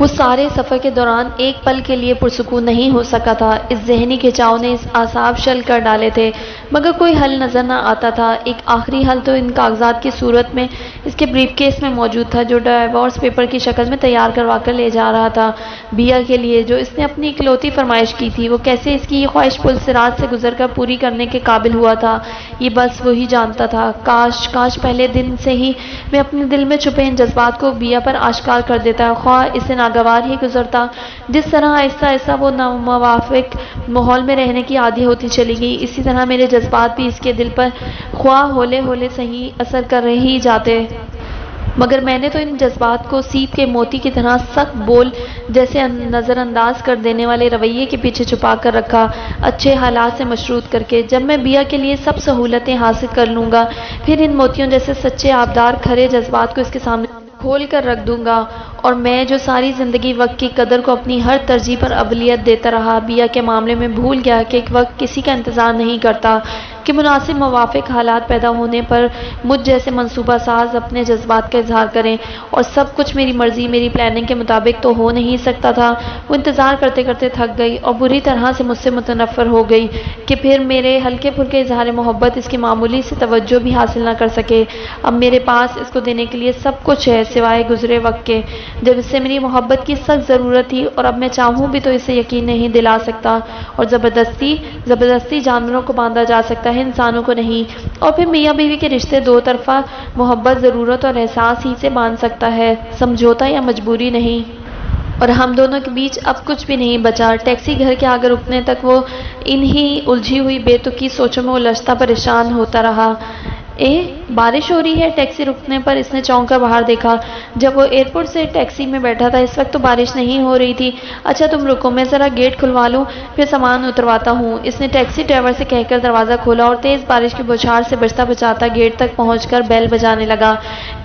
وہ سارے سفر کے دوران ایک پل کے لیے پرسکون نہیں ہو سکا تھا۔ اس ذہنی کھچاؤ نے اس اعصاب شل کر ڈالے تھے، مگر کوئی حل نظر نہ آتا تھا۔ ایک آخری حل تو ان کاغذات کی صورت میں اس کے بریف کیس میں موجود تھا، جو ڈائیورس پیپر کی شکل میں تیار کروا کر لے جا رہا تھا بیا کے لیے، جو اس نے اپنی اکلوتی فرمائش کی تھی۔ وہ کیسے اس کی یہ خواہش پل صراط سے گزر کر پوری کرنے کے قابل ہوا تھا، یہ بس وہی جانتا تھا۔ کاش پہلے دن سے ہی میں اپنے دل میں چھپے ان جذبات کو بیا پر آشکار کر دیتا، خواہ اسے ناگوار ہی گزرتا۔ جس طرح آہستہ آہستہ وہ ناموافق ماحول میں رہنے کی عادی ہوتی چلی گئی، اسی طرح میرے جذبات بھی اس کے دل پر خواہ ہولے ہولے صحیح اثر کر ہی جاتے، مگر میں نے تو ان جذبات کو سیپ کے موتی کی طرح سخت بول جیسے نظر انداز کر دینے والے رویے کے پیچھے چھپا کر رکھا، اچھے حالات سے مشروط کر کے۔ جب میں بیا کے لیے سب سہولتیں حاصل کر لوں گا، پھر ان موتیوں جیسے سچے آبدار کھرے جذبات کو اس کے سامنے کھول کر رکھ دوں گا۔ اور میں جو ساری زندگی وقت کی قدر کو اپنی ہر ترجیح پر اولویت دیتا رہا، بیا کے معاملے میں بھول گیا کہ ایک وقت کسی کا انتظار نہیں کرتا کہ مناسب موافق حالات پیدا ہونے پر مجھ جیسے منصوبہ ساز اپنے جذبات کا اظہار کریں، اور سب کچھ میری مرضی میری پلاننگ کے مطابق تو ہو نہیں سکتا تھا۔ وہ انتظار کرتے کرتے تھک گئی اور بری طرح سے مجھ سے متنفر ہو گئی کہ پھر میرے ہلکے پھلکے اظہار محبت اس کی معمولی سی توجہ بھی حاصل نہ کر سکے۔ اب میرے پاس اس کو دینے کے لیے سب کچھ ہے سوائے گزرے وقت کے، جب اس سے میری محبت کی سخت ضرورت تھی، اور اب میں چاہوں بھی تو اسے یقین نہیں دلا سکتا، اور زبردستی جانوروں کو باندھا جا سکتا ہے، انسانوں کو نہیں۔ اور پھر میاں بیوی کے رشتے دو طرفہ محبت، ضرورت اور احساس ہی سے باندھ سکتا ہے، سمجھوتا یا مجبوری نہیں۔ اور ہم دونوں کے بیچ اب کچھ بھی نہیں بچا۔ ٹیکسی گھر کے آگے رکنے تک وہ انہی الجھی ہوئی بے تکی سوچوں میں الجھتا پریشان ہوتا رہا۔ بارش ہو رہی ہے؟ ٹیکسی رکنے پر اس نے چونک کر باہر دیکھا۔ جب وہ ایئرپورٹ سے ٹیکسی میں بیٹھا تھا اس وقت تو بارش نہیں ہو رہی تھی۔ اچھا تم رکو، میں ذرا گیٹ کھلوا لوں، پھر سامان اترواتا ہوں، اس نے ٹیکسی ڈرائیور سے کہہ کر دروازہ کھولا اور تیز بارش کی بوچھار سے بچتا بچاتا گیٹ تک پہنچ کر بیل بجانے لگا۔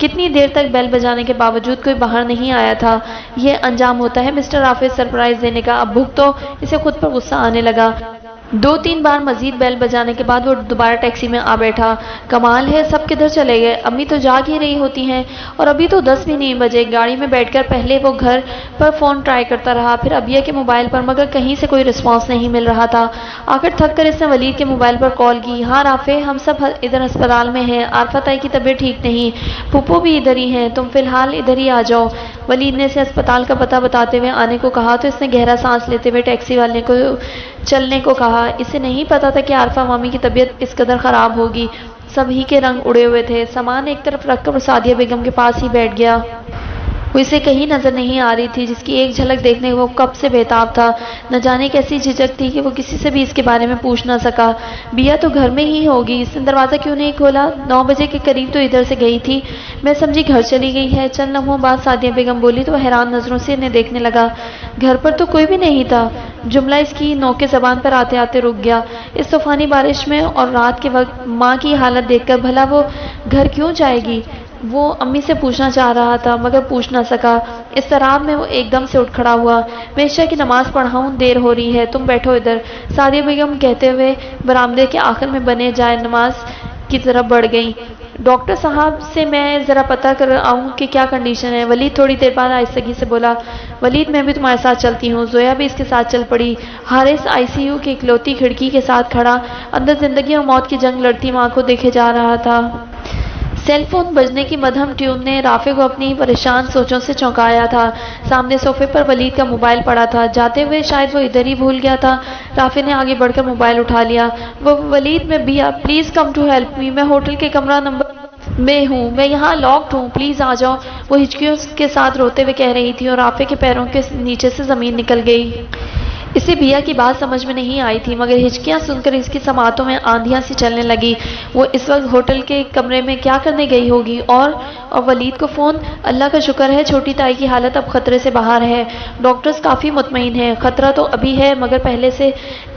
کتنی دیر تک بیل بجانے کے باوجود کوئی باہر نہیں آیا تھا۔ یہ انجام ہوتا ہے مسٹر رافع سرپرائز دینے کا۔ اب بھگ تو اسے خود پر غصہ آنے لگا۔ 2-3 بار مزید بیل بجانے کے بعد وہ دوبارہ ٹیکسی میں آ بیٹھا۔ کمال ہے، سب کدھر چلے گئے؟ امی تو جاگ ہی رہی ہوتی ہیں، اور ابھی تو 10 بھی نہیں بجے۔ گاڑی میں بیٹھ کر پہلے وہ گھر پر فون ٹرائی کرتا رہا، پھر ابیہ کے موبائل پر، مگر کہیں سے کوئی رسپانس نہیں مل رہا تھا۔ آخر تھک کر اس نے ولید کے موبائل پر کال کی۔ ہاں رافع، ہم سب ادھر ہسپتال میں ہیں، عارفہ تائی کی طبیعت ٹھیک نہیں، پھپھو بھی ادھر ہی ہیں، تم فی الحال ادھر ہی آ جاؤ۔ ولید نے اسے ہسپتال کا پتہ بتاتے ہوئے آنے کو کہا تو اس نے گہرا سانس لیتے ہوئے ٹیکسی والے کو چلنے کو کہا۔ اسے نہیں پتا تھا کہ عارفہ مامی کی طبیعت اس قدر خراب ہوگی۔ سب ہی کے رنگ اڑے ہوئے تھے۔ سامان ایک طرف رکھ کر وہ سعدیہ بیگم کے پاس ہی بیٹھ گیا۔ وہ اسے کہیں نظر نہیں آ رہی تھی، جس کی ایک جھلک دیکھنے کو کب سے بےتاب تھا۔ نہ جانے کیسی جھجک تھی کہ وہ کسی سے بھی اس کے بارے میں پوچھ نہ سکا۔ بیا تو گھر میں ہی ہوگی، اس نے دروازہ کیوں نہیں کھولا؟ 9 بجے کے قریب تو ادھر سے گئی تھی، میں سمجھی گھر چلی گئی ہے۔ چند لمحوں بعد سعدیہ بیگم بولی تو وہ حیران نظروں سے انہیں دیکھنے لگا۔ گھر پر تو کوئی بھی نہیں تھا۔ جملہ اس کی نوکے زبان پر آتے آتے رک گیا۔ اس طوفانی بارش میں اور رات کے وقت ماں کی حالت دیکھ کر بھلا وہ گھر کیوں جائے گی؟ وہ امی سے پوچھنا چاہ رہا تھا مگر پوچھ نہ سکا۔ اضطراب میں وہ ایک دم سے اٹھ کھڑا ہوا۔ میں عشاء کی نماز پڑھاؤں، دیر ہو رہی ہے، تم بیٹھو ادھر، سعدیہ بیگم کہتے ہوئے برآمدے کے آخر میں بنے جائے نماز کی طرف بڑھ گئیں۔ ڈاکٹر صاحب سے میں ذرا پتہ کر آؤں کہ کیا کنڈیشن ہے؟ ولید تھوڑی دیر بعد آہستگی سے بولا۔ ولید میں بھی تمہارے ساتھ چلتی ہوں۔ زویا بھی اس کے ساتھ چل پڑی۔ حارث ICU کی اکلوتی کھڑکی کے ساتھ کھڑا اندر زندگی اور موت کی جنگ لڑتی ماں کو دیکھے جا رہا تھا۔ سیل فون بجنے کی مدھم ٹیون نے رافع کو اپنی پریشان سوچوں سے چونکایا تھا۔ سامنے صوفے پر ولید کا موبائل پڑا تھا، جاتے ہوئے شاید وہ ادھر ہی بھول گیا تھا۔ رافع نے آگے بڑھ کر موبائل اٹھا لیا۔ وہ ولید میں بیا، please come to help me, میں ہوٹل کے کمرہ نمبر میں ہوں، میں یہاں لاکڈ ہوں، پلیز آ جاؤ، وہ ہچکیوں کے ساتھ روتے ہوئے کہہ رہی تھی اور رافع کے پیروں کے نیچے سے زمین نکل گئی۔ اسے بیا کی بات سمجھ میں نہیں آئی تھی مگر ہچکیاں سن کر اس کی سماعتوں میں آندھیاں سی چلنے لگی۔ وہ اس وقت ہوٹل کے کمرے میں کیا کرنے گئی ہوگی؟ اور ولید کو فون؟ اللہ کا شکر ہے چھوٹی تائی کی حالت اب خطرے سے باہر ہے، ڈاکٹرز کافی مطمئن ہیں۔ خطرہ تو ابھی ہے مگر پہلے سے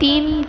3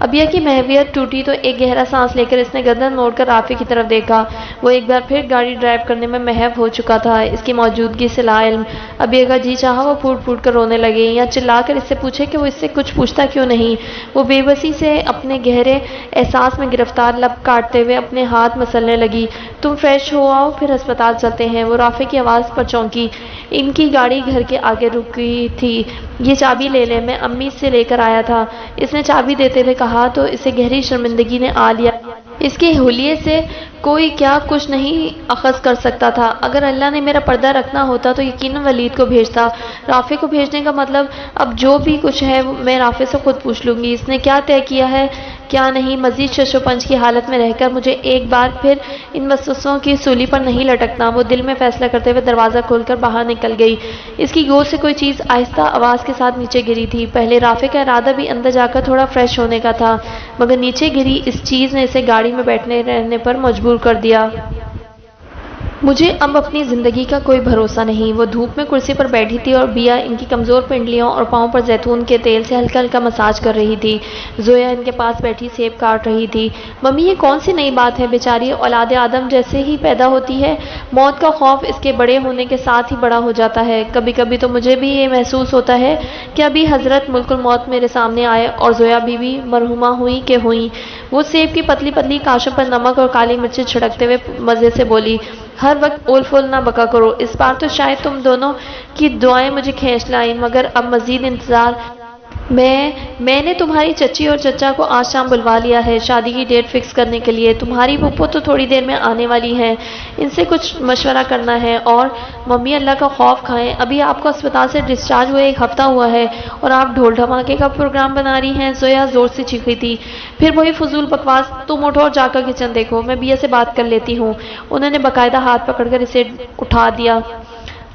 ابیا کی محویت ٹوٹی تو ایک گہرا سانس لے کر اس نے گردن موڑ کر رافع کی طرف دیکھا۔ وہ ایک بار پھر گاڑی ڈرائیو کرنے میں محو ہو چکا تھا، اس کی موجودگی سے لا علم۔ ابیا کا جی چاہا وہ پھوٹ پھوٹ کر رونے لگے یا چلا کر اس سے پوچھے کہ وہ اس سے کچھ پوچھتا کیوں نہیں۔ وہ بے بسی سے اپنے گہرے احساس میں گرفتار لب کاٹتے ہوئے اپنے ہاتھ مسلنے لگی۔ تم فریش ہو آؤ پھر ہسپتال چلتے ہیں۔ وہ رافع کی آواز پر چونکی۔ ان کی گاڑی گھر کے آگے رکی تھی۔ یہ چابی لے لے، میں امی سے لے کر آیا تھا، اس نے چابی دیتے ہوئے کہا تو اسے گہری شرمندگی نے آ لیا۔ اس کے حلیے سے کوئی کیا کچھ نہیں اخذ کر سکتا تھا۔ اگر اللہ نے میرا پردہ رکھنا ہوتا تو یقیناً ولید کو بھیجتا۔ رافع کو بھیجنے کا مطلب اب جو بھی کچھ ہے میں رافع سے خود پوچھ لوں گی، اس نے کیا طے کیا ہے کیا نہیں۔ مزید شش و پنج کی حالت میں رہ کر مجھے ایک بار پھر ان وسوسوں کی سولی پر نہیں لٹکنا۔ وہ دل میں فیصلہ کرتے ہوئے دروازہ کھول کر باہر نکل گئی۔ اس کی گود سے کوئی چیز آہستہ آواز کے ساتھ نیچے گری تھی۔ پہلے رافع کا ارادہ بھی اندر جا کر تھوڑا فریش ہونے کا تھا، مگر نیچے گری اس چیز نے اسے گاڑی میں بیٹھنے رہنے پر مجبور کر دیا۔ مجھے اب اپنی زندگی کا کوئی بھروسہ نہیں۔ وہ دھوپ میں کرسی پر بیٹھی تھی اور بیا ان کی کمزور پنڈلیوں اور پاؤں پر زیتون کے تیل سے ہلکا ہلکا مساج کر رہی تھی۔ زویا ان کے پاس بیٹھی سیب کاٹ رہی تھی۔ ممی یہ کون سی نئی بات ہے، بیچاری اولاد آدم جیسے ہی پیدا ہوتی ہے، موت کا خوف اس کے بڑے ہونے کے ساتھ ہی بڑا ہو جاتا ہے۔ کبھی کبھی تو مجھے بھی یہ محسوس ہوتا ہے کہ ابھی حضرت ملک الموت میرے سامنے آئے اور زویا بیوی مرحومہ ہوئی کہ ہوئی۔ وہ سیب کی پتلی پتلی کاشوں پر نمک اور کالی مرچیں چھڑکتے ہوئے مزے سے بولی، ہر وقت اول فول نہ بکا کرو، اس بار تو شاید تم دونوں کی دعائیں مجھے کھینچ لائیں، مگر اب مزید انتظار۔ میں نے تمہاری چچی اور چچا کو آج شام بلوا لیا ہے شادی کی ڈیٹ فکس کرنے کے لیے۔ تمہاری پھپھو تو تھوڑی دیر میں آنے والی ہیں، ان سے کچھ مشورہ کرنا ہے۔ اور ممی اللہ کا خوف کھائیں، ابھی آپ کو اسپتال سے ڈسچارج ہوئے 1 ہفتہ ہوا ہے اور آپ ڈھول دھماکے کا پروگرام بنا رہی ہیں۔ زویا زور سے چیخی تھی۔ پھر وہی فضول بکواس، تم اٹھو اور جا کر کچن دیکھو، میں بیا سے بات کر لیتی ہوں۔ انہوں نے باقاعدہ ہاتھ پکڑ کر اسے اٹھا دیا۔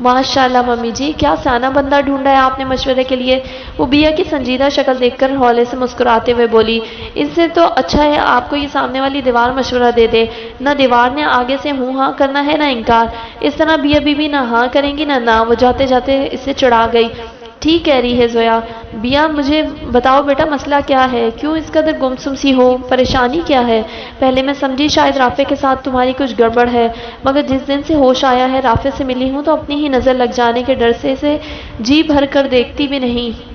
ماشاء اللہ ممی جی، کیا سیانہ بندہ ڈھونڈا ہے آپ نے مشورے کے لیے۔ وہ بیا کی سنجیدہ شکل دیکھ کر ہولے سے مسکراتے ہوئے بولی، اس سے تو اچھا ہے آپ کو یہ سامنے والی دیوار مشورہ دے دے، نہ دیوار نے آگے سے ہوں ہاں کرنا ہے نہ انکار، اس طرح بیا بی نہ ہاں کریں گی نہ۔ وہ جاتے جاتے اسے چڑھا گئی۔ ٹھیک کہہ رہی ہے زویا۔ بیا مجھے بتاؤ بیٹا مسئلہ کیا ہے، کیوں اس قدر گمسم سی ہو، پریشانی کیا ہے؟ پہلے میں سمجھی شاید رافع کے ساتھ تمہاری کچھ گڑبڑ ہے، مگر جس دن سے ہوش آیا ہے رافع سے ملی ہوں تو اپنی ہی نظر لگ جانے کے ڈر سے اسے جی بھر کر دیکھتی بھی نہیں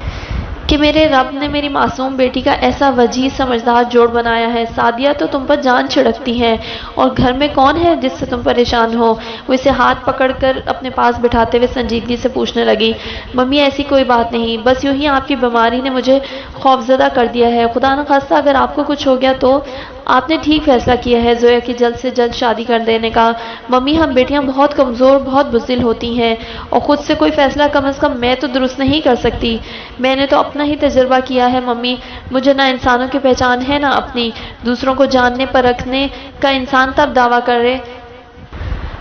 کہ میرے رب نے میری معصوم بیٹی کا ایسا وجیز سمجھدار جوڑ بنایا ہے۔ سعدیہ تو تم پر جان چھڑکتی ہیں، اور گھر میں کون ہے جس سے تم پریشان ہو؟ وہ اسے ہاتھ پکڑ کر اپنے پاس بٹھاتے ہوئے سنجیدگی سے پوچھنے لگی۔ ممی ایسی کوئی بات نہیں، بس یوں ہی آپ کی بیماری نے مجھے خوفزدہ کر دیا ہے، خدا نخواستہ اگر آپ کو کچھ ہو گیا تو۔ آپ نے ٹھیک فیصلہ کیا ہے زویا کی جلد سے جلد شادی کر دینے کا۔ ممی ہم بیٹیاں بہت کمزور بہت بزدل ہوتی ہیں، اور خود سے کوئی فیصلہ کم از کم میں تو درست نہیں کر سکتی۔ میں نے تو اپنا ہی تجربہ کیا ہے ممی، مجھے نہ انسانوں کی پہچان ہے نہ اپنی۔ دوسروں کو جاننے پرکھنے کا انسان تب دعویٰ کرے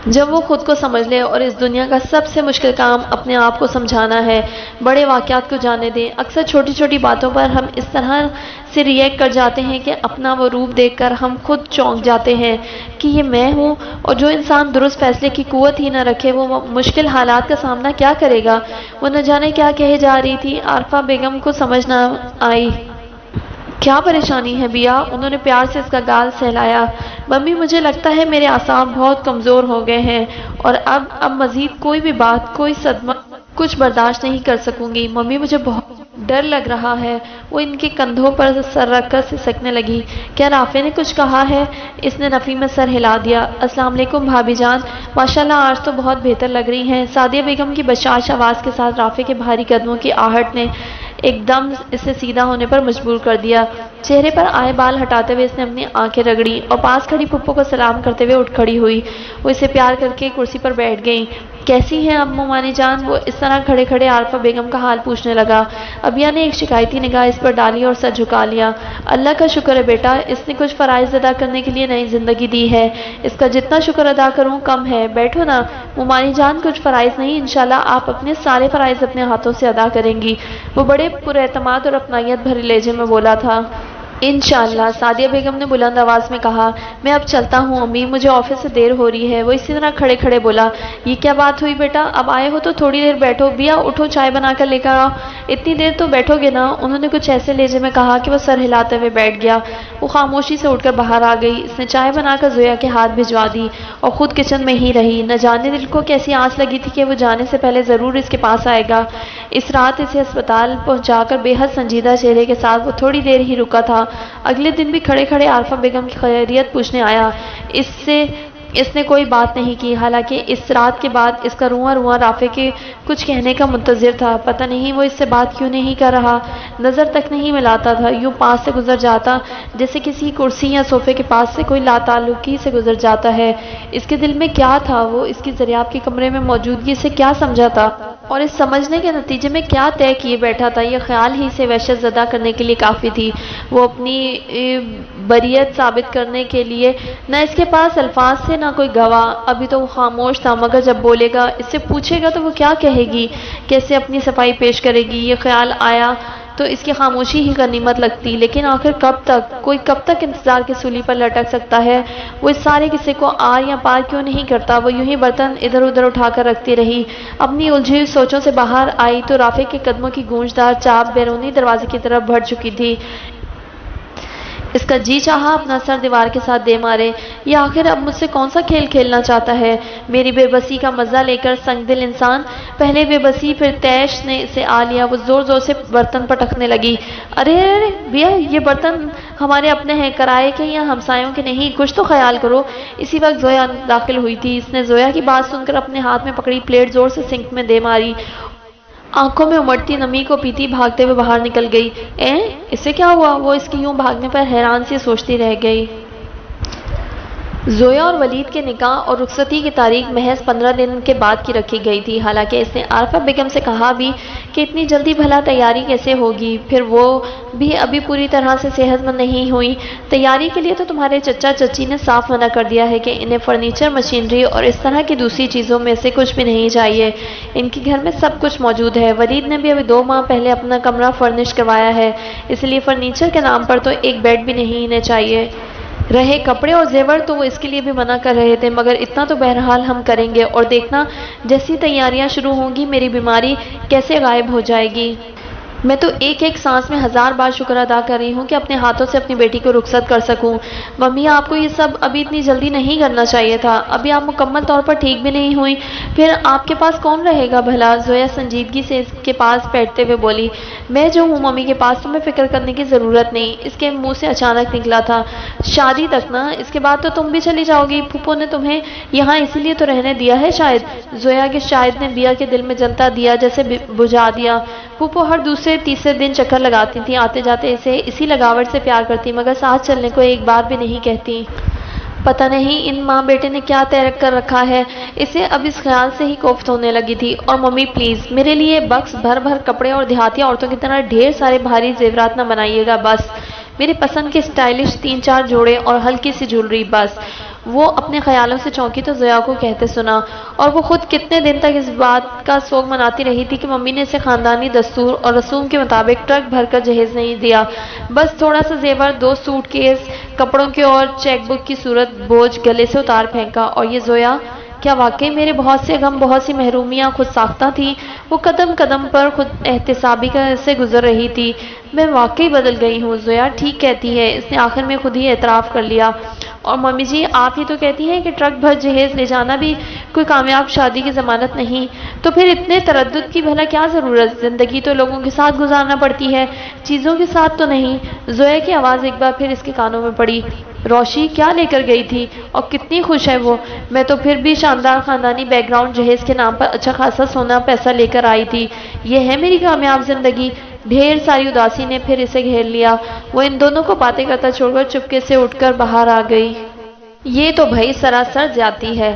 جب وہ خود کو سمجھ لے، اور اس دنیا کا سب سے مشکل کام اپنے آپ کو سمجھانا ہے۔ بڑے واقعات کو جانے دیں، اکثر چھوٹی چھوٹی باتوں پر ہم اس طرح سے ریئیکٹ کر جاتے ہیں کہ اپنا وہ روپ دیکھ کر ہم خود چونک جاتے ہیں کہ یہ میں ہوں، اور جو انسان درست فیصلے کی قوت ہی نہ رکھے وہ مشکل حالات کا سامنا کیا کرے گا۔ وہ نہ جانے کیا کہے جا رہی تھی، عارفہ بیگم کو سمجھ نہ آئی۔ کیا پریشانی ہے بیا؟ انہوں نے پیار سے اس کا گال سہلایا۔ ممی مجھے لگتا ہے میرے اعصاب بہت کمزور ہو گئے ہیں، اور اب مزید کوئی بھی بات کوئی صدمہ کچھ برداشت نہیں کر سکوں گی۔ ممی مجھے بہت ڈر لگ رہا ہے۔ وہ ان کے کندھوں پر سر رکھ کر سسکنے لگی۔ کیا رافع نے کچھ کہا ہے؟ اس نے نفی میں سر ہلا دیا۔ السلام علیکم بھابھی جان، ماشاءاللہ آج تو بہت بہتر لگ رہی ہیں۔ سعدیہ بیگم کی بشاش آواز کے ساتھ رافع کے بھاری قدموں کی آہٹ نے ایک دم اسے سیدھا ہونے پر مجبور کر دیا۔ چہرے پر آئے بال ہٹاتے ہوئے اس نے اپنی آنکھیں رگڑی اور پاس کھڑی پھپھو کو سلام کرتے ہوئے اٹھ کھڑی ہوئی۔ وہ اسے پیار کر کے کرسی پر بیٹھ گئیں۔ کیسی ہیں اب مومانی جان؟ وہ اس طرح کھڑے کھڑے عارفہ بیگم کا حال پوچھنے لگا۔ ابیا نے ایک شکایتی نگاہ اس پر ڈالی اور سر جھکا لیا۔ اللہ کا شکر ہے بیٹا، اس نے کچھ فرائض ادا کرنے کے لیے نئی زندگی دی ہے، اس کا جتنا شکر ادا کروں کم ہے۔ بیٹھو نا مومانی جان، کچھ فرائض نہیں، انشاءاللہ آپ اپنے سارے فرائض اپنے ہاتھوں سے ادا کریں گی، وہ بڑے پر اعتماد اور اپنائیت بھرے لہجے میں بولا تھا۔ انشاءاللہ، سعدیہ بیگم نے بلند آواز میں کہا۔ میں اب چلتا ہوں امی، مجھے آفس سے دیر ہو رہی ہے۔ وہ اسی طرح کھڑے کھڑے بولا، یہ کیا بات ہوئی بیٹا؟ اب آئے ہو تو تھوڑی دیر بیٹھو، بیا اٹھو چائے بنا کر لے کر آؤ۔ اتنی دیر تو بیٹھو گے نا؟ انہوں نے کچھ ایسے لہجے میں کہا کہ وہ سر ہلاتے ہوئے بیٹھ گیا۔ وہ خاموشی سے اٹھ کر باہر آ گئی۔ اس نے چائے بنا کر زویا کے ہاتھ بھجوا دی اور خود کچن میں ہی رہی۔ نہ جانے دل کو کیسی آس لگی تھی کہ وہ جانے سے پہلے ضرور اس کے پاس آئے گا۔ اس رات اسے ہسپتال پہنچا کر بے حد سنجیدہ چہرے کے ساتھ وہ تھوڑی دیر ہی رکا تھا۔ اگلے دن بھی کھڑے کھڑے عارفہ بیگم کی خیریت پوچھنے آیا۔ اس نے کوئی بات نہیں کی، حالانکہ اس رات کے بعد اس کا رواں رواں رافع کے کچھ کہنے کا منتظر تھا۔ پتہ نہیں وہ اس سے بات کیوں نہیں کر رہا، نظر تک نہیں ملاتا تھا، یوں پاس سے گزر جاتا جیسے کسی کرسی یا صوفے کے پاس سے کوئی لاتعلقی سے گزر جاتا ہے۔ اس کے دل میں کیا تھا؟ وہ اس کی زریاب کے کمرے میں موجودگی سے کیا سمجھا تھا اور اس سمجھنے کے نتیجے میں کیا طے کیے بیٹھا تھا؟ یہ خیال ہی سے وحشت زدہ کرنے کے لیے کافی تھی۔ وہ اپنی بریت ثابت کرنے کے لیے نہ اس کے پاس الفاظ تھے نہ کوئی گواہ۔ ابھی تو وہ خاموش تھا، مگر جب بولے گا، اس سے پوچھے گا تو وہ کیا کہے گی، کیسے اپنی صفائی پیش کرے گی؟ یہ خیال آیا تو اس کی خاموشی ہی غنیمت لگتی۔ لیکن آخر کب تک؟ کوئی کب تک انتظار کی سولی پر لٹک سکتا ہے؟ وہ اس سارے قصے کو آر یا پار کیوں نہیں کرتا؟ وہ یوں ہی برتن ادھر ادھر اٹھا کر رکھتی رہی۔ اپنی الجھی ہوئی سوچوں سے باہر آئی تو رافع کے قدموں کی گونجدار چاپ بیرونی دروازے کی طرف بڑھ چکی تھی۔ اس کا جی چاہا اپنا سر دیوار کے ساتھ دے مارے۔ یہ آخر اب مجھ سے کون سا کھیل کھیلنا چاہتا ہے؟ میری بے بسی کا مزہ لے کر سنگ دل انسان، پہلے بے بسی پھر تیش نے اسے آ لیا۔ وہ زور زور سے برتن پٹکنے لگی۔ ارے ارے بیا، یہ برتن ہمارے اپنے ہیں، کرائے کے یا ہمسایوں کے نہیں، کچھ تو خیال کرو۔ اسی وقت زویا داخل ہوئی تھی۔ اس نے زویا کی بات سن کر اپنے ہاتھ میں پکڑی پلیٹ زور سے سنک میں دے ماری۔ آنکھوں میں امڑتی نمی کو پیتی بھاگتے ہوئے باہر نکل گئی۔ اسے کیا ہوا؟ وہ اس کی یوں بھاگنے پر حیران سی سوچتی رہ گئی۔ زویا اور ولید کے نکاح اور رخصتی کی تاریخ محض 15 دن کے بعد کی رکھی گئی تھی۔ حالانکہ اس نے عارفہ بیگم سے کہا بھی کہ اتنی جلدی بھلا تیاری کیسے ہوگی، پھر وہ بھی ابھی پوری طرح سے صحت مند نہیں ہوئی۔ تیاری کے لیے تو تمہارے چچا چچی نے صاف منع کر دیا ہے کہ انہیں فرنیچر، مشینری اور اس طرح کی دوسری چیزوں میں سے کچھ بھی نہیں چاہیے۔ ان کے گھر میں سب کچھ موجود ہے۔ ولید نے بھی ابھی 2 ماہ پہلے اپنا کمرہ فرنش کروایا ہے، اس لیے فرنیچر کے نام پر تو ایک بیڈ بھی نہیں انہیں چاہیے۔ رہے کپڑے اور زیور تو وہ اس کے لیے بھی منع کر رہے تھے، مگر اتنا تو بہرحال ہم کریں گے، اور دیکھنا جیسی تیاریاں شروع ہوں گی میری بیماری کیسے غائب ہو جائے گی۔ میں تو ایک ایک سانس میں 1000 بار شکر ادا کر رہی ہوں کہ اپنے ہاتھوں سے اپنی بیٹی کو رخصت کر سکوں۔ ممی، آپ کو یہ سب ابھی اتنی جلدی نہیں کرنا چاہیے تھا، ابھی آپ مکمل طور پر ٹھیک بھی نہیں ہوئی، پھر آپ کے پاس کون رہے گا بھلا؟ زویا سنجیدگی سے اس کے پاس بیٹھتے ہوئے بولی۔ میں جو ہوں ممی کے پاس، تمہیں فکر کرنے کی ضرورت نہیں۔ اس کے منہ سے اچانک نکلا تھا، شادی تک نا، اس کے بعد تو تم بھی چلی جاؤ گی۔ پھوپھو نے تمہیں یہاں اسی لیے تو رہنے دیا ہے شاید۔ زویا کے شاید نے بیا کے دل میں جلتا دیا جیسے بجھا دیا۔ پھوپھو ہر دوسرے تیسرے دن چکر لگاتی تھی، آتے جاتے اسے اسی لگاوٹ سے پیار کرتی، مگر ساتھ چلنے کو ایک بار بھی نہیں کہتی۔ پتہ نہیں ان ماں بیٹے نے کیا طے کر رکھا ہے۔ اسے اب اس خیال سے ہی کوفت ہونے لگی تھی۔ اور ممی پلیز میرے لیے بکس بھر بھر کپڑے اور دیہاتی عورتوں کی طرح ڈھیر سارے بھاری زیورات نہ بنائیے گا، بس میری پسند کے اسٹائلش 3-4 جوڑے اور ہلکی سی جولری بس۔ وہ اپنے خیالوں سے چونکی تو زویا کو کہتے سنا، اور وہ خود کتنے دن تک اس بات کا سوگ مناتی رہی تھی کہ ممی نے اسے خاندانی دستور اور رسوم کے مطابق ٹرک بھر کر جہیز نہیں دیا، بس تھوڑا سا زیور، 2 سوٹ کیس کپڑوں کے اور چیک بک کی صورت بوجھ گلے سے اتار پھینکا۔ اور یہ زویا، کیا واقعی میرے بہت سے غم، بہت سی محرومیاں خود ساختہ تھی؟ وہ قدم قدم پر خود احتسابی سے گزر رہی تھی۔ میں واقعی بدل گئی ہوں، زویا ٹھیک کہتی ہے، اس نے آخر میں خود ہی اعتراف کر لیا۔ اور ممی جی، آپ ہی تو کہتی ہیں کہ ٹرک بھر جہیز لے جانا بھی کوئی کامیاب شادی کی ضمانت نہیں، تو پھر اتنے تردد کی بھلا کیا ضرورت؟ زندگی تو لوگوں کے ساتھ گزارنا پڑتی ہے، چیزوں کے ساتھ تو نہیں۔ زویا کی آواز ایک بار پھر اس کے کانوں میں پڑی۔ روشی کیا لے کر گئی تھی اور کتنی خوش ہے وہ؟ میں تو پھر بھی شاندار خاندانی بیک گراؤنڈ جہیز کے نام پر اچھا خاصا سونا پیسہ لے کر آئی تھی۔ یہ ہے میری کامیاب زندگی؟ ڈھیر ساری اداسی نے پھر اسے گھیر لیا۔ وہ ان دونوں کو باتیں کرتا چھوڑ کر چپکے سے اٹھ کر باہر آ گئی۔ یہ تو بھائی سراسر زیادتی ہے،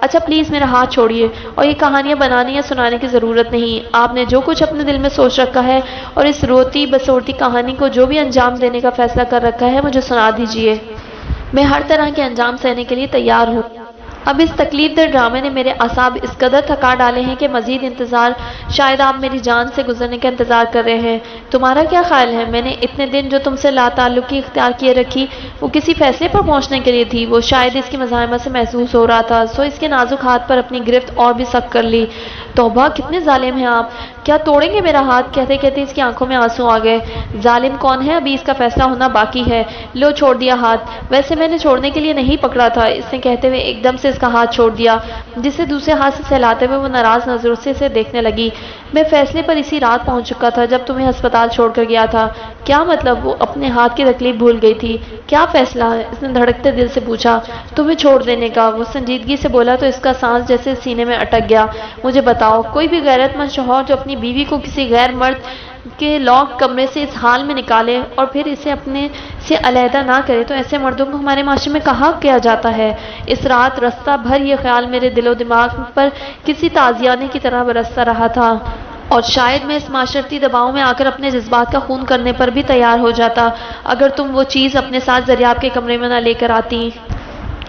اچھا پلیز میرا ہاتھ چھوڑیے، اور یہ کہانیاں بنانے یا سنانے کی ضرورت نہیں، آپ نے جو کچھ اپنے دل میں سوچ رکھا ہے اور اس روتی بسورتی کہانی کو جو بھی انجام دینے کا فیصلہ کر رکھا ہے مجھے سنا دیجیے، میں ہر طرح کے انجام سہنے کے لیے تیار ہوں۔ اب اس تکلیف دہ ڈرامے نے میرے اعصاب اس قدر تھکا ڈالے ہیں کہ مزید انتظار، شاید آپ میری جان سے گزرنے کا انتظار کر رہے ہیں۔ تمہارا کیا خیال ہے؟ میں نے اتنے دن جو تم سے لا تعلقی اختیار کیے رکھی وہ کسی فیصلے پر پہنچنے کے لیے تھی، وہ شاید اس کی مزاحمت سے محسوس ہو رہا تھا، سو اس کے نازک ہاتھ پر اپنی گرفت اور بھی سخت کر لی۔ توبہ، کتنے ظالم ہیں آپ! کیا توڑیں گے میرا ہاتھ؟ کہتے کہتے اس کی آنکھوں میں آنسو آ گئے۔ ظالم کون ہے ابھی اس کا فیصلہ ہونا باقی ہے۔ لو، چھوڑ دیا ہاتھ۔ ویسے میں نے چھوڑنے کے لیے نہیں پکڑا تھا، اس نے کہتے ہوئے ایک دم سے اس کا ہاتھ چھوڑ دیا، جسے دوسرے ہاتھ سے سہلاتے ہوئے وہ ناراض نظروں سے اسے دیکھنے لگی۔ میں فیصلے پر اسی رات پہنچ چکا تھا جب تمہیں ہسپتال چھوڑ کر گیا تھا۔ کیا مطلب؟ وہ اپنے ہاتھ کی تکلیف بھول گئی تھی۔ کیا فیصلہ ہے؟ اس نے دھڑکتے دل سے پوچھا۔ تمہیں چھوڑ دینے کا، وہ سنجیدگی سے بولا تو اس کا سانس جیسے سینے میں اٹک گیا۔ مجھے بتاؤ، کوئی بھی غیرت مند شوہر جو اپنی بیوی کو کسی غیر مرد کے لاک کمرے سے اس حال میں نکالے اور پھر اسے اپنے سے علیحدہ نہ کرے، تو ایسے مردوں کو ہمارے معاشرے میں کہا کیا جاتا ہے۔ اس رات رستہ بھر یہ خیال میرے دل و دماغ پر کسی تازیانے کی طرح برستا رہا تھا، اور شاید میں اس معاشرتی دباؤ میں آ کر اپنے جذبات کا خون کرنے پر بھی تیار ہو جاتا اگر تم وہ چیز اپنے ساتھ زریاب کے کمرے میں نہ لے کر آتی۔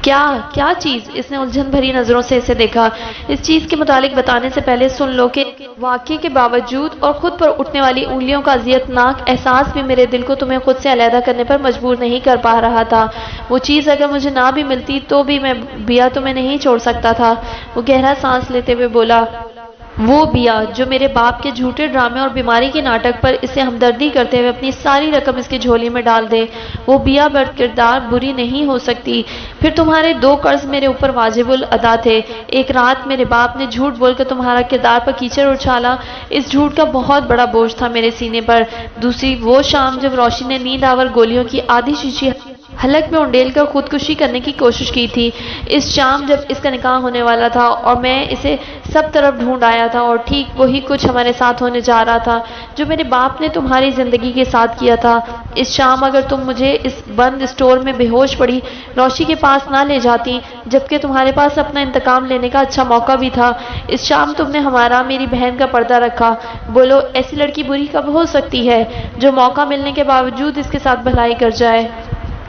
کیا چیز؟ اس نے الجھن بھری نظروں سے اسے دیکھا۔ اس چیز کے متعلق بتانے سے پہلے سن لو کہ واقعے کے باوجود اور خود پر اٹھنے والی انگلیوں کا اذیت ناک احساس بھی میرے دل کو تمہیں خود سے علیحدہ کرنے پر مجبور نہیں کر پا رہا تھا۔ وہ چیز اگر مجھے نہ بھی ملتی تو بھی میں بیا تمہیں نہیں چھوڑ سکتا تھا۔ وہ گہرا سانس لیتے ہوئے بولا، وہ بیا جو میرے باپ کے جھوٹے ڈرامے اور بیماری کے ناٹک پر اسے ہمدردی کرتے ہوئے اپنی ساری رقم اس کی جھولی میں ڈال دے، وہ بیا بد کردار بری نہیں ہو سکتی۔ پھر تمہارے 2 قرض میرے اوپر واجب الادا تھے۔ ایک رات میرے باپ نے جھوٹ بول کر تمہارا کردار پر کیچڑ اچھالا، اس جھوٹ کا بہت بڑا بوجھ تھا میرے سینے پر۔ دوسری وہ شام جب روشنی نے نیند آور گولیوں کی آدھی شیشی حلق میں انڈیل کر خودکشی کرنے کی کوشش کی تھی، اس شام جب اس کا نکاح ہونے والا تھا اور میں اسے سب طرف ڈھونڈ آیا تھا، اور ٹھیک وہی کچھ ہمارے ساتھ ہونے جا رہا تھا جو میرے باپ نے تمہاری زندگی کے ساتھ کیا تھا۔ اس شام اگر تم مجھے اس بند اسٹور میں بے ہوش پڑی روشی کے پاس نہ لے جاتی، جبکہ تمہارے پاس اپنا انتقام لینے کا اچھا موقع بھی تھا، اس شام تم نے ہمارا، میری بہن کا پردہ رکھا۔ بولو، ایسی لڑکی بری کب ہو سکتی ہے جو موقع ملنے کے باوجود اس کے ساتھ بھلائی کر جائے؟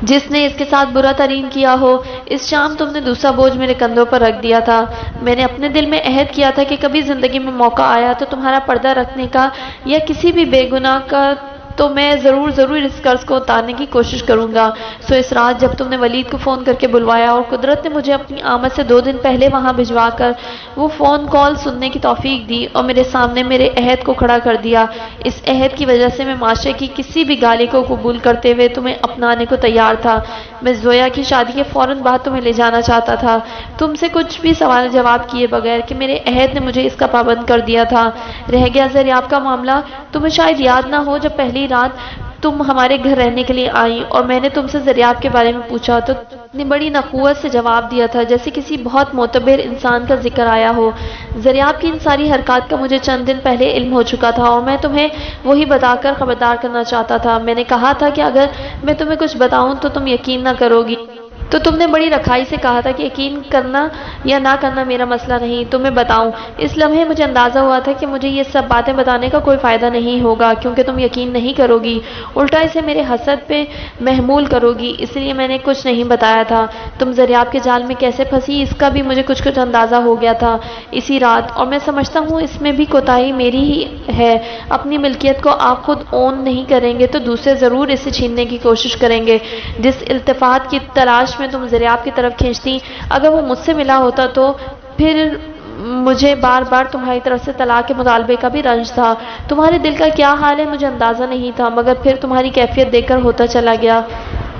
جس نے اس کے ساتھ برا ترین کیا ہو۔ اس شام تم نے دوسرا بوجھ میرے کندھوں پر رکھ دیا تھا۔ میں نے اپنے دل میں عہد کیا تھا کہ کبھی زندگی میں موقع آیا تو تمہارا پردہ رکھنے کا یا کسی بھی بے گناہ کا، تو میں ضرور اس قرض کو اتارنے کی کوشش کروں گا۔ سو اس رات جب تم نے ولید کو فون کر کے بلوایا اور قدرت نے مجھے اپنی آمد سے 2 دن پہلے وہاں بھجوا کر وہ فون کال سننے کی توفیق دی اور میرے سامنے میرے عہد کو کھڑا کر دیا، اس عہد کی وجہ سے میں معاشرے کی کسی بھی گالی کو قبول کرتے ہوئے تمہیں اپنانے کو تیار تھا۔ میں زویا کی شادی کے فوراً بعد تمہیں لے جانا چاہتا تھا، تم سے کچھ بھی سوال جواب کیے بغیر کہ میرے عہد نے مجھے اس کا پابند کر دیا تھا۔ رہ گیا زریاب کا معاملہ، تمہیں شاید یاد نہ ہو جب پہلی رات تم ہمارے گھر رہنے کے لیے آئیں اور میں نے تم سے زریاب کے بارے میں پوچھا تو تم نے بڑی نخوت سے جواب دیا تھا جیسے کسی بہت معتبر انسان کا ذکر آیا ہو۔ زریاب کی ان ساری حرکات کا مجھے چند دن پہلے علم ہو چکا تھا اور میں تمہیں وہی بتا کر خبردار کرنا چاہتا تھا۔ میں نے کہا تھا کہ اگر میں تمہیں کچھ بتاؤں تو تم یقین نہ کرو گی، تو تم نے بڑی رکھائی سے کہا تھا کہ یقین کرنا یا نہ کرنا میرا مسئلہ نہیں، تمہیں بتاؤں۔ اس لمحے مجھے اندازہ ہوا تھا کہ مجھے یہ سب باتیں بتانے کا کوئی فائدہ نہیں ہوگا کیونکہ تم یقین نہیں کرو گی، الٹا اسے میرے حسد پہ محمول کرو گی، اس لیے میں نے کچھ نہیں بتایا تھا۔ تم زریاب کے جال میں کیسے پھنسی اس کا بھی مجھے کچھ اندازہ ہو گیا تھا اسی رات، اور میں سمجھتا ہوں اس میں بھی کوتاہی میری ہی ہے۔ اپنی ملکیت کو آپ خود اون نہیں کریں گے تو دوسرے ضرور اسے چھیننے کی کوشش کریں گے۔ جس التفات کی تلاش میں تم زریاب کی طرف کھینچتی، اگر وہ مجھ سے ملا ہوتا تو پھر مجھے بار بار تمہاری طرف سے طلاق کے مطالبے کا بھی رنج تھا۔ تمہارے دل کا کیا حال ہے مجھے اندازہ نہیں تھا، مگر پھر تمہاری کیفیت دیکھ کر ہوتا چلا گیا۔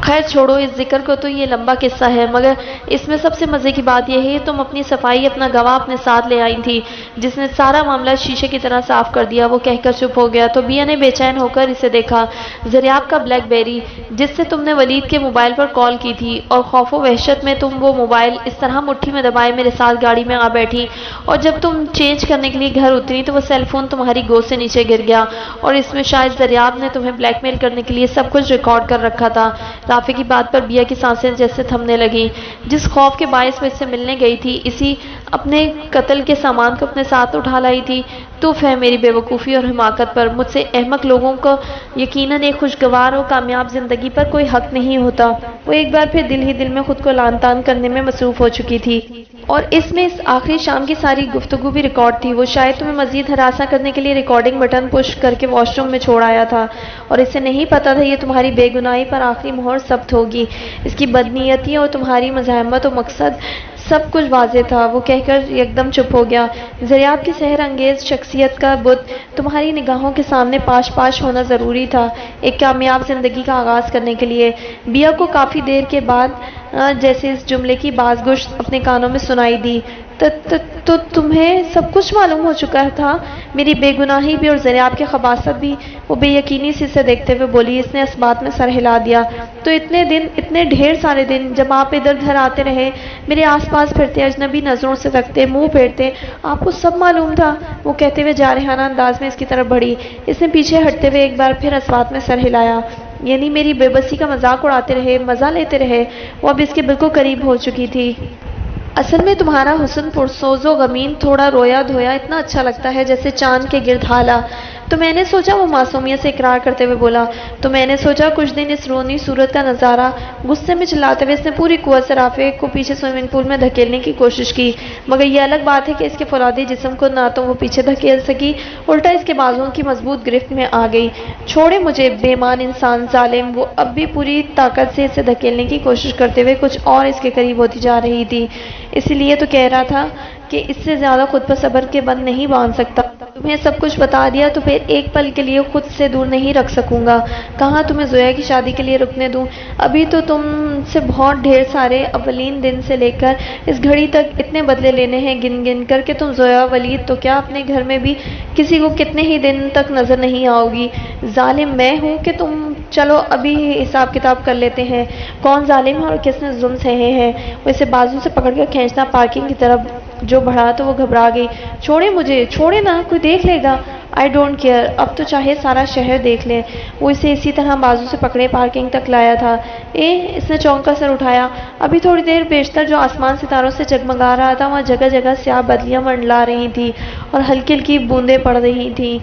خیر چھوڑو اس ذکر کو، تو یہ لمبا قصہ ہے، مگر اس میں سب سے مزے کی بات یہ ہے تم اپنی صفائی اپنا گواہ اپنے ساتھ لے آئی تھی جس نے سارا معاملہ شیشے کی طرح صاف کر دیا۔ وہ کہہ کر چپ ہو گیا تو بیا نے بے چین ہو کر اسے دیکھا۔ زریاب کا بلیک بیری جس سے تم نے ولید کے موبائل پر کال کی تھی، اور خوف و وحشت میں تم وہ موبائل اس طرح مٹھی میں دبائے میرے ساتھ گاڑی میں آ بیٹھی، اور جب تم چینج کرنے کے لیے گھر اتری تو وہ سیل فون تمہاری گود سے نیچے گر گیا، اور اس میں شاید زریاب نے تمہیں بلیک میل کرنے کے لیے سب کچھ ریکارڈ کر رکھا تھا۔ رافع کی بات پر بیا کی سانسیں جیسے تھمنے لگیں۔ جس خوف کے باعث وہ اس سے ملنے گئی تھی، اسی اپنے قتل کے سامان کو اپنے ساتھ اٹھا لائی تھی۔ تف ہے میری بے وقوفی اور حماقت پر، مجھ سے احمق لوگوں کو یقیناً ایک خوشگوار اور کامیاب زندگی پر کوئی حق نہیں ہوتا۔ وہ ایک بار پھر دل ہی دل میں خود کو لعن طعن کرنے میں مصروف ہو چکی تھی، اور اس میں اس آخری شام کی ساری گفتگو بھی ریکارڈ تھی۔ وہ شاید تمہیں مزید ہراساں کرنے کے لیے ریکارڈنگ بٹن پش کر کے واش روم میں چھوڑ آیا تھا، اور اسے نہیں پتا تھا یہ تمہاری بے گناہی پر آخری مہر ثبت ہوگی۔ اس کی بدنیتی اور تمہاری مزاحمت و مقصد سب کچھ واضح تھا۔ وہ کہہ کر یکدم چپ ہو گیا۔ زریاب کی سحر انگیز شخصیت کا بت تمہاری نگاہوں کے سامنے پاش پاش ہونا ضروری تھا ایک کامیاب زندگی کا آغاز کرنے کے لیے۔ بیا کو کافی دیر کے بعد جیسے اس جملے کی بازگشت اپنے کانوں میں سنائی دی۔ تو تمہیں سب کچھ معلوم ہو چکا تھا، میری بے گناہی بھی اور زریاب کی خباثت بھی؟ وہ بے یقینی سے دیکھتے ہوئے بولی۔ اس نے اس بات میں سر ہلا دیا۔ تو اتنے ڈھیر سارے دن جب آپ ادھر ادھر آتے رہے، میرے آس پاس پھرتے، اجنبی نظروں سے تکتے، منہ پھیرتے، آپ کو سب معلوم تھا؟ وہ کہتے ہوئے جارحانہ انداز میں اس کی طرف بڑھی۔ اس نے پیچھے ہٹتے ہوئے ایک بار پھر اس بات میں سر ہلایا۔ یعنی میری بے بسی کا مذاق اڑاتے رہے، مزہ لیتے رہے؟ وہ اب اس کے بالکل قریب ہو چکی تھی۔ اصل میں تمہارا حسن پرسوز و غمین تھوڑا رویا دھویا اتنا اچھا لگتا ہے جیسے چاند کے گرد ہالہ۔ تو میں نے سوچا، وہ معصومیت سے اقرار کرتے ہوئے بولا، تو میں نے سوچا کچھ دن اس رونی صورت کا نظارہ۔ غصے میں چلاتے ہوئے اس نے پوری قوت سے رافع کو پیچھے سوئمنگ پول میں دھکیلنے کی کوشش کی، مگر یہ الگ بات ہے کہ اس کے فولادی جسم کو نہ تو وہ پیچھے دھکیل سکی، الٹا اس کے بازوؤں کی مضبوط گرفت میں آ گئی۔ چھوڑے مجھے، بے ایمان انسان، ظالم! وہ اب بھی پوری طاقت سے اسے دھکیلنے کی کوشش کرتے ہوئے کچھ اور اس کے قریب ہوتی جا رہی تھی۔ اسی لیے تو کہہ رہا تھا کہ اس سے زیادہ خود پر صبر کے بند نہیں باندھ سکتا۔ تمہیں سب کچھ بتا دیا تو پھر ایک پل کے لیے خود سے دور نہیں رکھ سکوں گا۔ کہاں تمہیں زویا کی شادی کے لیے رکنے دوں؟ ابھی تو تم سے بہت ڈھیر سارے اولین دن سے لے کر اس گھڑی تک اتنے بدلے لینے ہیں گن گن کر کہ تم زویا ولید تو کیا اپنے گھر میں بھی کسی کو کتنے ہی دن تک نظر نہیں آؤ گی۔ ظالم میں ہوں کہ تم؟ چلو ابھی حساب کتاب کر لیتے ہیں، کون ظالم ہے اور کس نے ظلم سہے ہیں۔ وہ اسے بازو سے پکڑ کر کھینچنا پارکنگ کی طرف جو بڑھا تو وہ گھبرا گئی۔ چھوڑے مجھے، چھوڑے نا، کوئی دیکھ لے گا۔ آئی ڈونٹ کیئر، اب تو چاہے سارا شہر دیکھ لے۔ وہ اسے اسی طرح بازو سے پکڑے پارکنگ تک لایا تھا۔ اس نے چونک کر سر اٹھایا۔ ابھی تھوڑی دیر بیشتر جو آسمان ستاروں سے جگمگا رہا تھا، وہاں جگہ جگہ سیاہ بدلیاں منڈلا رہی تھیں اور ہلکی ہلکی بوندیں پڑ رہی تھیں۔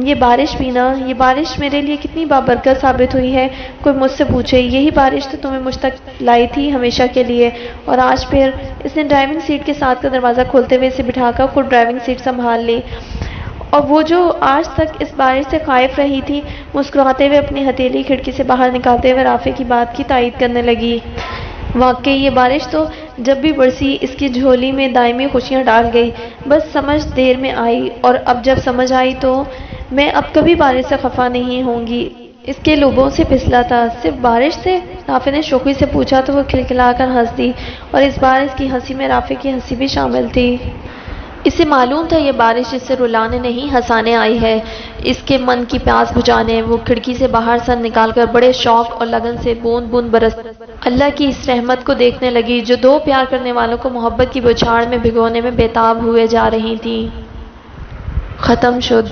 یہ بارش بھی نا، یہ بارش میرے لیے کتنی بابرکت ثابت ہوئی ہے۔ کوئی مجھ سے پوچھے، یہی بارش تو تمہیں مجھ تک لائی تھی ہمیشہ کے لیے، اور آج پھر۔ اس نے ڈرائیونگ سیٹ کے ساتھ کا دروازہ کھولتے ہوئے اسے بٹھا کر خود ڈرائیونگ سیٹ سنبھال لی، اور وہ جو آج تک اس بارش سے خائف رہی تھی، مسکراتے ہوئے اپنی ہتھیلی کھڑکی سے باہر نکالتے ہوئے رافع کی بات کی تائید کرنے لگی۔ واقعی یہ بارش تو جب بھی برسی اس کی جھولی میں دائمی خوشیاں ڈال گئی، بس سمجھ دیر میں آئی، اور اب جب سمجھ آئی تو میں اب کبھی بارش سے خفا نہیں ہوں گی۔ اس کے لبوں سے پھسلا تھا، صرف بارش سے؟ رافع نے شوخی سے پوچھا تو وہ کھلکھلا کر ہنس دی، اور اس بار اس کی ہنسی میں رافع کی ہنسی بھی شامل تھی۔ اسے معلوم تھا یہ بارش اس سے رلانے نہیں ہنسانے آئی ہے، اس کے من کی پیاس بجھانے۔ وہ کھڑکی سے باہر سر نکال کر بڑے شوق اور لگن سے بوند بوند برس اللہ کی اس رحمت کو دیکھنے لگی جو دو پیار کرنے والوں کو محبت کی بچھاڑ میں بھگونے میں بے تاب ہوئے جا رہی تھی۔ ختم شد۔